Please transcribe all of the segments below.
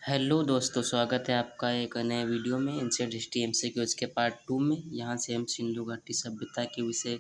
Hello दोस्तों, स्वागत है आपका एक नए वीडियो में एंशिएंट हिस्ट्री एमसीक्यूज के पार्ट 2 में। यहाँ से हम सिंधु घाटी सभ्यता के विषय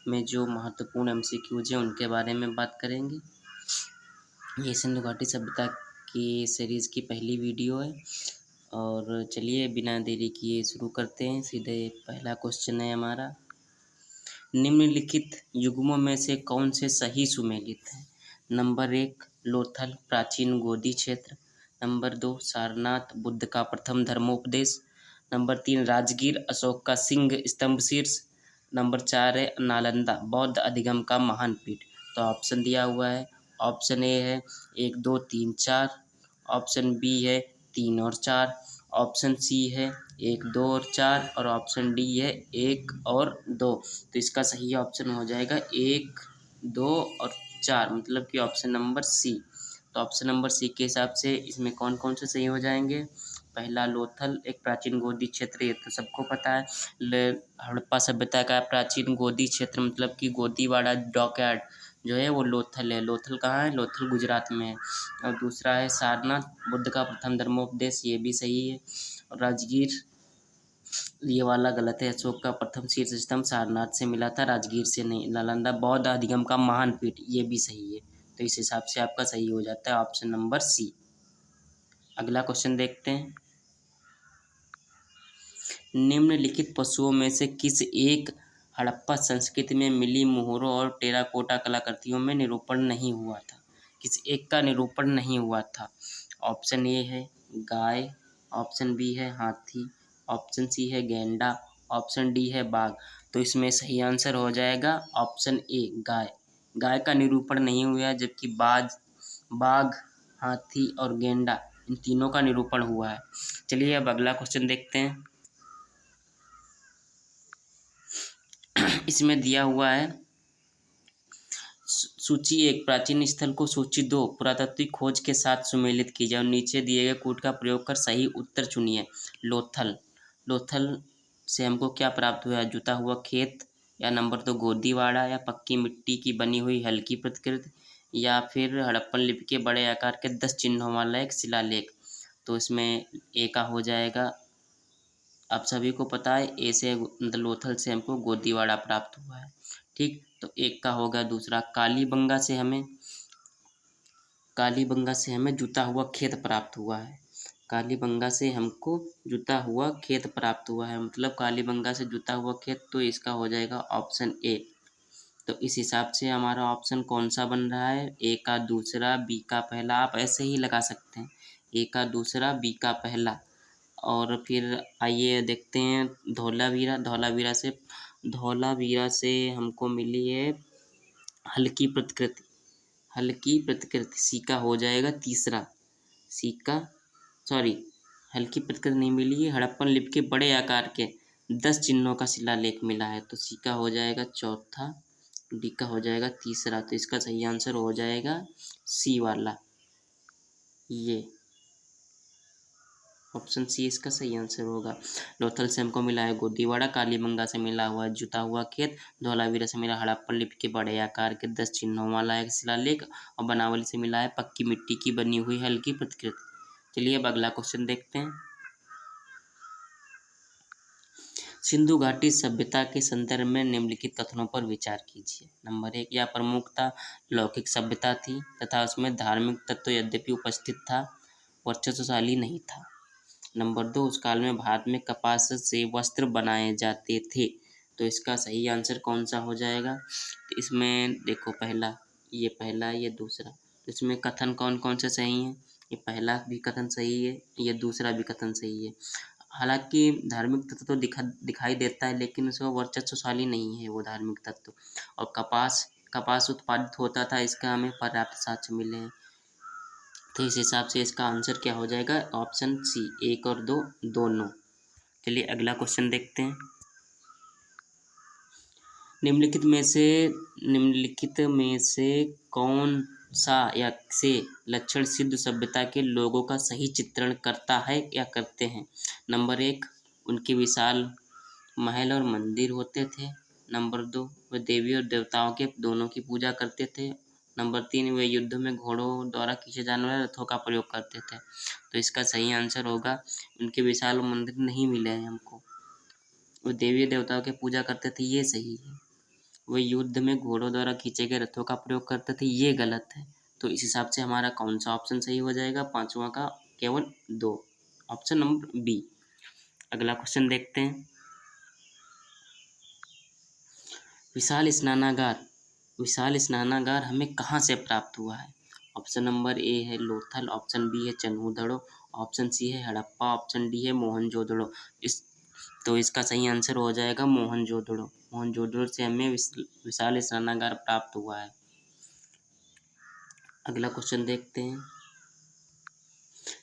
में जो महत्वपूर्ण एमसीक्यूज हैं उनके बारे में बात करेंगे। ये सिंधु घाटी सभ्यता की सीरीज़ की पहली वीडियो है और चलिए बिना देरी किए शुरू करते हैं। सीधे पहला क्वेश्चन है हमारा, निम्नलिखित युग्मों में से कौन से सही सुमेलित हैं? नंबर 1 लोथल प्राचीन गोदी क्षेत्र। नंबर 2 सारनाथ बुद्ध का प्रथम धर्मोपदेश। नंबर 3 राजगीर अशोक का सिंह स्तंभ शीर्ष। नंबर 4 है नालंदा बौद्ध अधिगम का महान पीठ। तो ऑप्शन दिया हुआ है, ऑप्शन ए है 1 2 3 4, ऑप्शन बी है 3 और 4, ऑप्शन सी है 1 2 और 4 और ऑप्शन डी है 1 और 2। तो इसका सही ऑप्शन हो जाएगा 1 2 और 4, मतलब कि ऑप्शन नंबर सी। तो ऑप्शन नंबर सी के हिसाब से इसमें कौन कौन से सही हो जाएंगे? पहला लोथल एक प्राचीन गोदी क्षेत्र, ये तो सबको पता है। हड़प्पा सभ्यता का प्राचीन गोदी क्षेत्र मतलब कि गोदीवाड़ा डॉकयार्ड जो है वो लोथल है। लोथल कहाँ है? लोथल गुजरात में है। और दूसरा है सारनाथ बुद्ध का प्रथम धर्मोपदेश, ये भी सही है। और राजगीर ये वाला गलत है, अशोक का प्रथम शीर्ष स्तंभ सारनाथ से मिला था, राजगीर से नहीं। नालंदा बौद्ध अधिगम का महान पीठ, ये भी सही है। तो इस हिसाब से आपका सही हो जाता है ऑप्शन नंबर सी। अगला क्वेश्चन देखते हैं, निम्नलिखित पशुओं में से किस एक हड़प्पा संस्कृति में मिली मोहरों और टेराकोटा कलाकृतियों में निरूपण नहीं हुआ था? किस एक का निरूपण नहीं हुआ था? ऑप्शन ए है गाय, ऑप्शन बी है हाथी, ऑप्शन सी है गैंडा, ऑप्शन डी है बाघ। तो इसमें सही आंसर हो जाएगा ऑप्शन ए गाय। गाय का निरूपण नहीं हुआ, जबकि बाघ, हाथी और गैंडा इन तीनों का निरूपण हुआ है। चलिए अब अगला क्वेश्चन देखते हैं। इसमें दिया हुआ है सूची 1 प्राचीन स्थल को सूची 2 पुरातात्विक खोज के साथ सुमेलित कीजिए और नीचे दिए गए कूट का प्रयोग कर सही उत्तर चुनिए। लोथल से हमको क्या प्राप्त हुआ? जुता हुआ खेत, या नंबर 2 गोदीवाड़ा, या पक्की मिट्टी की बनी हुई हल्की प्रतिकृति, या फिर हड़प्पन लिपि के बड़े आकार के 10 चिन्हों वाला एक शिलालेख। तो इसमें ए का हो जाएगा। आप सभी को पता है ए से मतलब लोथल से हमको गोदीवाड़ा प्राप्त हुआ है, ठीक। तो एक का होगा। दूसरा कालीबंगा से हमें जुता हुआ खेत प्राप्त हुआ है। कालीबंगा से हमको जुता हुआ खेत प्राप्त हुआ है, मतलब कालीबंगा से जुता हुआ खेत। तो इसका हो जाएगा ऑप्शन ए। तो इस हिसाब से हमारा ऑप्शन कौन सा बन रहा है? ए का दूसरा, बी का पहला। आप ऐसे ही लगा सकते हैं, ए का दूसरा, बी का पहला। और फिर आइए देखते हैं धौलावीरा से हमको मिली है हल्की प्रतिकृति। सी का हो जाएगा तीसरा। हल्की प्रतिकृति नहीं मिली है, हड़प्पन लिपि के बड़े आकार के 10 चिन्हों का शिलालेख मिला है। तो सी का हो जाएगा चौथा, डी का हो जाएगा तीसरा। तो इसका सही आंसर हो जाएगा सी वाला, ये ऑप्शन सी इसका सही आंसर होगा। लोथल से हमको मिला है गोदीवाड़ा, कालीबंगा से मिला हुआ है जुता हुआ खेत, धौलावीरा से मिला हड़प्पन लिपि के बड़े आकार के 10 चिन्हों वाला एक शिलालेख, और बनावली से मिला है पक्की मिट्टी की बनी हुई हल्की प्रतिकृति। चलिए अब अगला क्वेश्चन देखते हैं। सिंधु घाटी सभ्यता के संदर्भ में निम्नलिखित कथनों पर विचार कीजिए। नंबर 1, यह प्रमुखता लौकिक सभ्यता थी तथा उसमें धार्मिक तत्व यद्यपि उपस्थित था, वर्चस्वशाली नहीं था। नंबर 2, उस काल में भारत में कपास से वस्त्र बनाए जाते थे। तो इसका सही आंसर कौन सा हो जाएगा? तो इसमें देखो पहला ये दूसरा। तो इसमें कथन कौन कौन से सही हैं? ये पहला भी कथन सही है, ये दूसरा भी कथन सही है। हालांकि धार्मिक तत्व तो दिखाई देता है, लेकिन उसमें वर्चस्वशाली नहीं है वो धार्मिक तत्व। और कपास उत्पादित होता था, इसका हमें पर्याप्त साक्ष्य मिले हैं। तो इस हिसाब से इसका आंसर क्या हो जाएगा? ऑप्शन सी, 1 और 2 दोनों। चलिए अगला क्वेश्चन देखते हैं। निम्नलिखित में से कौन सा या से लक्षण सिंधु सभ्यता के लोगों का सही चित्रण करता है या करते हैं? नंबर 1, उनके विशाल महल और मंदिर होते थे। नंबर 2, वे देवी और देवताओं के दोनों की पूजा करते थे। नंबर 3 वे युद्ध में घोड़ों द्वारा खींचे जाने वाले रथों का प्रयोग करते थे। तो इसका सही आंसर होगा उनके विशाल मंदिर नहीं मिले हैं हमको। वो देवी देवताओं की पूजा करते थे, ये सही है। वो युद्ध में घोड़ों द्वारा खींचे गए रथों का प्रयोग करते थे, ये गलत है। तो इस हिसाब से हमारा कौन सा ऑप्शन सही हो जाएगा? पांचवा का केवल 2, ऑप्शन नंबर बी। अगला क्वेश्चन देखते हैं। विशाल स्नानागार हमें कहाँ से प्राप्त हुआ है? ऑप्शन नंबर ए है लोथल, ऑप्शन बी है चन्हूदड़ो, ऑप्शन सी है हड़प्पा, ऑप्शन डी है मोहनजोदड़ो। इसका सही आंसर हो जाएगा मोहनजोदड़ो। मोहनजोदड़ो से हमें विशाल स्नानागार प्राप्त हुआ है। अगला क्वेश्चन देखते हैं।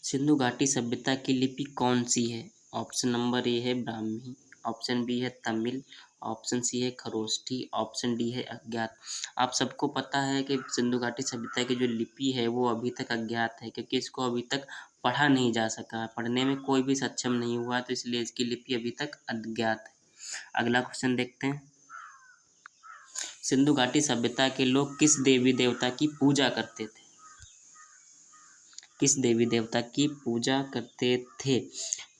सिंधु घाटी सभ्यता की लिपि कौन सी है? ऑप्शन नंबर ए है ब्राह्मी, ऑप्शन बी है तमिल, ऑप्शन सी है खरोष्ठी, ऑप्शन डी है अज्ञात। आप सबको पता है कि सिंधु घाटी सभ्यता की जो लिपि है वो अभी तक अज्ञात है, क्योंकि इसको अभी तक पढ़ा नहीं जा सका, पढ़ने में कोई भी सक्षम नहीं हुआ, तो इसलिए इसकी लिपि अभी तक अज्ञात है। अगला क्वेश्चन देखते हैं। सिंधु घाटी सभ्यता के लोग किस देवी देवता की पूजा करते थे? किस देवी देवता की पूजा करते थे?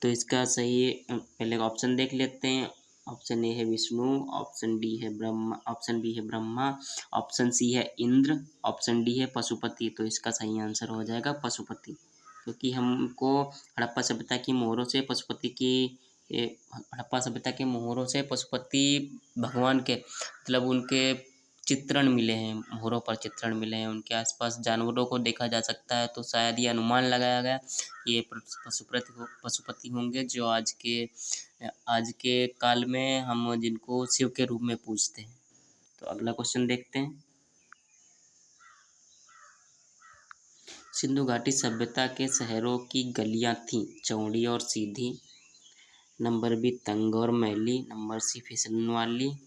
तो इसका सही पहले ऑप्शन देख लेते हैं। ऑप्शन ए है विष्णु, ऑप्शन डी है ब्रह्मा, ऑप्शन बी है ब्रह्मा, ऑप्शन सी है इंद्र, ऑप्शन डी है पशुपति। तो इसका सही आंसर हो जाएगा पशुपति, क्योंकि हमको हड़प्पा सभ्यता की मोहरों से पशुपति की हड़प्पा सभ्यता के मोहरों से पशुपति भगवान के मतलब उनके चित्रण मिले हैं, मोहरों पर चित्रण मिले हैं, उनके आसपास जानवरों को देखा जा सकता है। तो शायद ये अनुमान लगाया गया ये पशुपति होंगे, जो आज के काल में हम जिनको शिव के रूप में पूजते हैं। तो अगला क्वेश्चन देखते हैं। सिंधु घाटी सभ्यता के शहरों की गलियां थीं चौड़ी और सीधी, नंबर बी तंग और मैली, नंबर सी फिसलन वाली,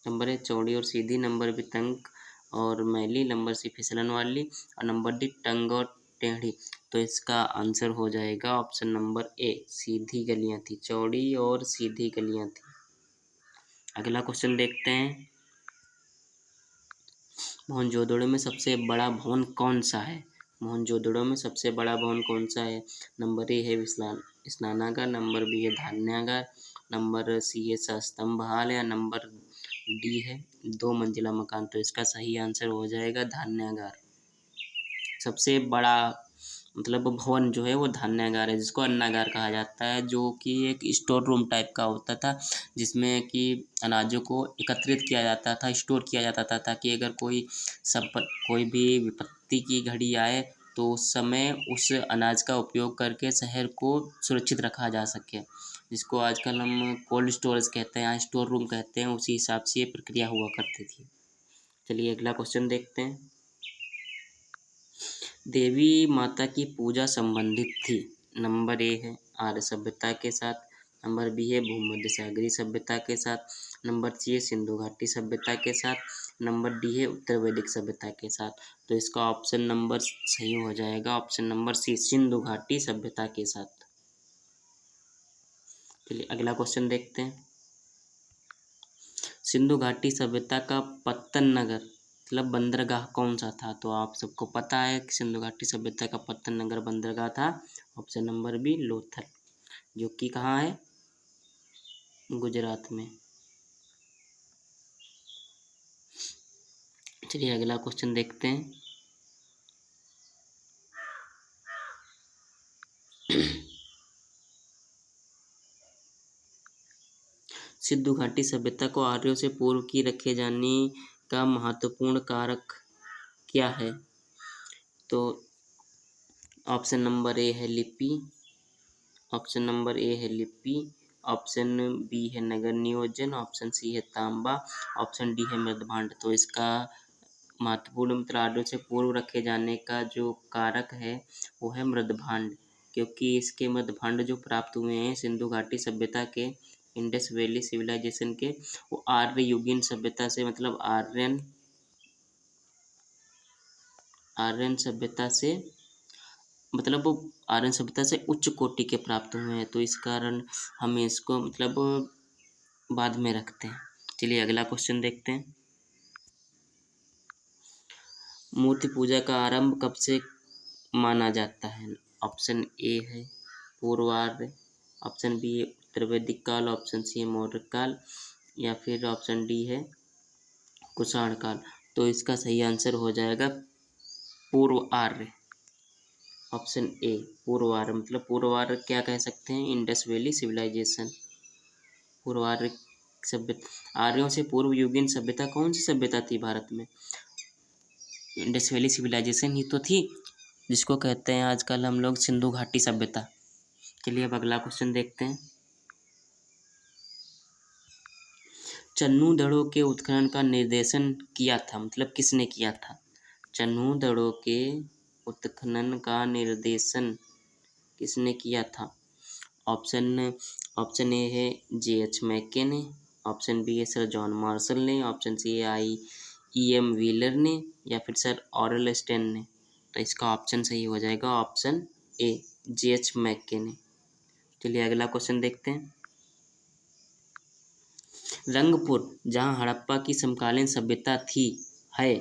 नंबर है चौड़ी और सीधी, नंबर बी तंग और मैली, नंबर सी फिसलन वाली, और नंबर डी टंग और टेढ़ी। तो इसका आंसर हो जाएगा ऑप्शन नंबर ए, सीधी गलियां थी, चौड़ी और सीधी गलियां थी। अगला क्वेश्चन देखते हैं। मोहनजोदड़ो में सबसे बड़ा भवन कौन सा है? मोहनजोदड़ो में सबसे बड़ा भवन कौन सा है? नंबर ए है स्नानागार, नंबर बी है धान्यागार, नंबर सी है सस्तंभ हाल, या नंबर डी है 2 मंजिला मकान। तो इसका सही आंसर हो जाएगा धान्यागार। सबसे बड़ा मतलब भवन जो है वो धान्यागार है, जिसको अन्नागार कहा जाता है, जो कि एक स्टोर रूम टाइप का होता था, जिसमें कि अनाजों को एकत्रित किया जाता था, स्टोर किया जाता था, ताकि अगर कोई भी विपत्ति की घड़ी आए तो उस समय उस अनाज का उपयोग करके शहर को सुरक्षित रखा जा सके, जिसको आजकल हम कोल्ड स्टोरेज कहते हैं या स्टोर रूम कहते हैं। उसी हिसाब से ये प्रक्रिया हुआ करती थी। चलिए अगला क्वेश्चन देखते हैं। देवी माता की पूजा संबंधित थी, नंबर ए है आर्य सभ्यता के साथ, नंबर बी है भूमध्य सागरीय सभ्यता के साथ, नंबर सी है सिंधु घाटी सभ्यता के साथ, नंबर डी है उत्तर वैदिक सभ्यता के साथ। तो इसका ऑप्शन नंबर सही हो जाएगा ऑप्शन नंबर सी, सिंधु घाटी सभ्यता के साथ। चलिए अगला क्वेश्चन देखते हैं। सिंधु घाटी सभ्यता का पत्तन नगर मतलब बंदरगाह कौन सा था? तो आप सबको पता है कि सिंधु घाटी सभ्यता का पत्तन नगर बंदरगाह था, ऑप्शन नंबर बी लोथल, जो कि कहाँ है? गुजरात में। चलिए अगला क्वेश्चन देखते हैं। सिंधु घाटी सभ्यता को आर्यों से पूर्व की रखे जाने का महत्वपूर्ण कारक क्या है? तो ऑप्शन नंबर ए है लिपि, ऑप्शन नंबर ए है लिपि, ऑप्शन बी है नगर नियोजन, ऑप्शन सी है तांबा, ऑप्शन डी है मृदभांड। तो इसका महत्वपूर्ण मतलब आर्यों से पूर्व रखे जाने का जो कारक है वो है मृदभांड, क्योंकि इसके मृदभांड जो प्राप्त हुए हैं सिंधु घाटी सभ्यता के, इंडस वैली सिविलाइजेशन के, वो आर्य युगीन सभ्यता से मतलब आर्यन सभ्यता से मतलब वो आर्यन सभ्यता से उच्च कोटि के प्राप्त हुए हैं। तो इस कारण हम इसको मतलब बाद में रखते हैं। चलिए अगला क्वेश्चन देखते हैं। मूर्ति पूजा का आरंभ कब से माना जाता है? ऑप्शन ए है पूर्व आर्य, ऑप्शन बी है उत्तर वैदिक काल, ऑप्शन सी है मौर्य काल, या फिर ऑप्शन डी है कुषाण काल। तो इसका सही आंसर हो जाएगा पूर्व आर्य, ऑप्शन ए पूर्व आर्य। मतलब पूर्व आर्य क्या कह सकते हैं? Indus Valley civilisation. पूर्व आर्य सभ्यता, आर्यों से पूर्व युगीन सभ्यता कौन सी सभ्यता थी भारत में? इंडस वैली सिविलाइजेशन ही तो थी, जिसको कहते हैं आजकल हम लोग सिंधु घाटी सभ्यता। चलिए अब अगला क्वेश्चन देखते हैं। चन्नू दड़ों के उत्खनन का निर्देशन किया था, मतलब किसने किया था? चन्नू दड़ों के उत्खनन का निर्देशन किसने किया था? ऑप्शन ऑप्शन ए है J.H. मैके ने, ऑप्शन बी है सर जॉन मार्शल ने, ऑप्शन सी है E.M. व्हीलर ने, या फिर सर ऑरल स्टेन ने। तो इसका ऑप्शन सही हो जाएगा ऑप्शन ए J.H. मैके ने। चलिए अगला क्वेश्चन देखते हैं। रंगपुर जहाँ हड़प्पा की समकालीन सभ्यता थी है,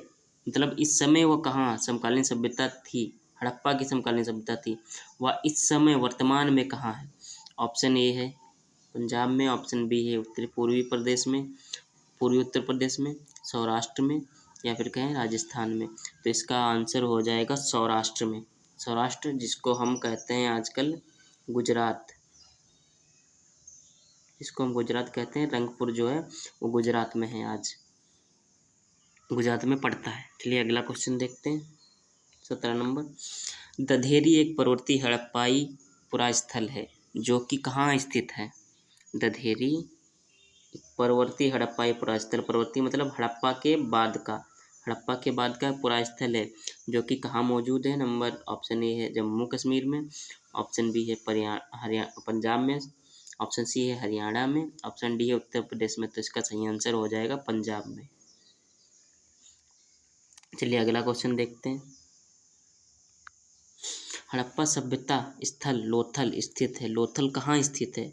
मतलब इस समय वो कहाँ समकालीन सभ्यता थी, हड़प्पा की समकालीन सभ्यता थी, वह इस समय वर्तमान में कहाँ है? ऑप्शन ए है पंजाब में, ऑप्शन बी है उत्तरी पूर्वी प्रदेश में, पूर्वी उत्तर प्रदेश में, सौराष्ट्र में, या फिर कहें राजस्थान में। तो इसका आंसर हो जाएगा सौराष्ट्र में। सौराष्ट्र जिसको हम कहते हैं आजकल गुजरात, जिसको हम गुजरात कहते हैं, रंगपुर जो है वो गुजरात में है, आज गुजरात में पड़ता है। चलिए अगला क्वेश्चन देखते हैं। 17 नंबर। दधेरी एक पर्वतीय हड़प्पाई पुरास्थल है जो कि कहाँ स्थित है? दधेरी पर्वतीय हड़प्पाई पुरास्थल, पर्वतीय मतलब हड़प्पा के बाद का पुरास्थल है जो कि कहाँ मौजूद है? नंबर ऑप्शन ए है जम्मू कश्मीर में, ऑप्शन बी है पंजाब में, ऑप्शन सी है हरियाणा में, ऑप्शन डी है उत्तर प्रदेश में। तो इसका सही आंसर हो जाएगा पंजाब में। चलिए अगला क्वेश्चन देखते हैं। हड़प्पा सभ्यता स्थल लोथल स्थित है, लोथल कहाँ स्थित है?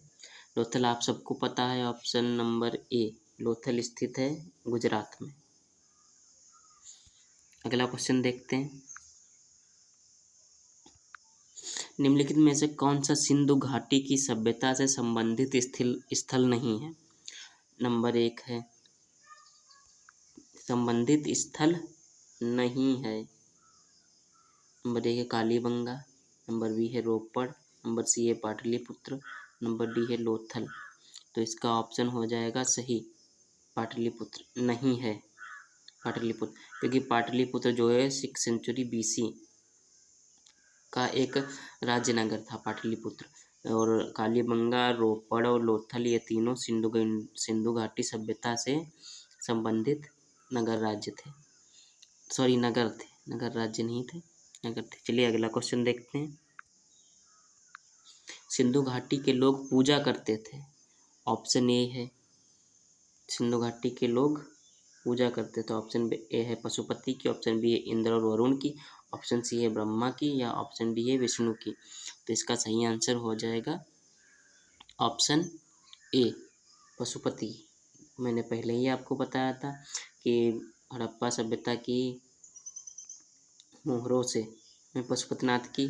लोथल आप सबको पता है, ऑप्शन नंबर ए लोथल स्थित है गुजरात में। अगला क्वेश्चन देखते हैं। निम्नलिखित में से कौन सा सिंधु घाटी की सभ्यता से संबंधित स्थल नहीं है? नंबर एक है संबंधित स्थल नहीं है, नंबर एक है कालीबंगा, नंबर बी है रोपड़, नंबर सी है पाटलिपुत्र, नंबर डी है लोथल। तो इसका ऑप्शन हो जाएगा सही पाटलिपुत्र नहीं है पाटलिपुत्र, क्योंकि पाटलिपुत्र जो है 6th सेंचुरी BC का एक राज्य नगर था पाटलिपुत्र। और कालीबंगा, रोपड़ और लोथल ये तीनों सिंधु घाटी सभ्यता से संबंधित नगर राज्य थे, सॉरी नगर थे, नगर राज्य नहीं थे, नगर थे। चलिए अगला क्वेश्चन देखते हैं। सिंधु घाटी के लोग पूजा करते थे, ऑप्शन ए है सिंधु घाटी के लोग पूजा करते थे, ऑप्शन ए है पशुपति की, ऑप्शन बी है इंद्र और वरुण की, ऑप्शन सी है ब्रह्मा की, या ऑप्शन डी है विष्णु की। तो इसका सही आंसर हो जाएगा ऑप्शन ए पशुपति। मैंने पहले ही आपको बताया था कि हड़प्पा सभ्यता की मोहरों से पशुपतिनाथ की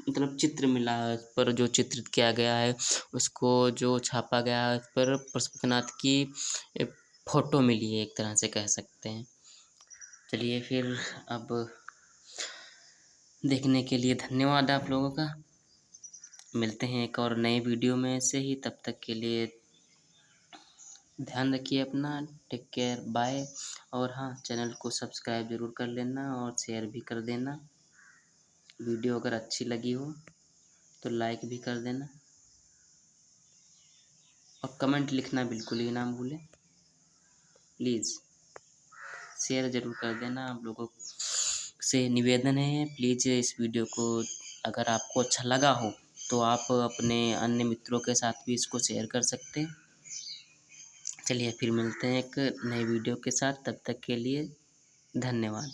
मतलब चित्र मिला है, उस पर जो चित्रित किया गया है, उसको जो छापा गया है, उस पर पशुपतिनाथ की फोटो मिली है, एक तरह से कह सकते हैं। चलिए फिर अब देखने के लिए धन्यवाद आप लोगों का। मिलते हैं एक और नए वीडियो में ऐसे ही, तब तक के लिए ध्यान रखिए अपना, टेक केयर, बाय। और हाँ, चैनल को सब्सक्राइब ज़रूर कर लेना और शेयर भी कर देना। वीडियो अगर अच्छी लगी हो तो लाइक भी कर देना और कमेंट लिखना बिल्कुल ही ना भूलें। प्लीज़ शेयर ज़रूर कर देना। आप लोगों से निवेदन है, प्लीज़ इस वीडियो को अगर आपको अच्छा लगा हो तो आप अपने अन्य मित्रों के साथ भी इसको शेयर कर सकते हैं। चलिए फिर मिलते हैं एक नए वीडियो के साथ, तब तक के लिए धन्यवाद।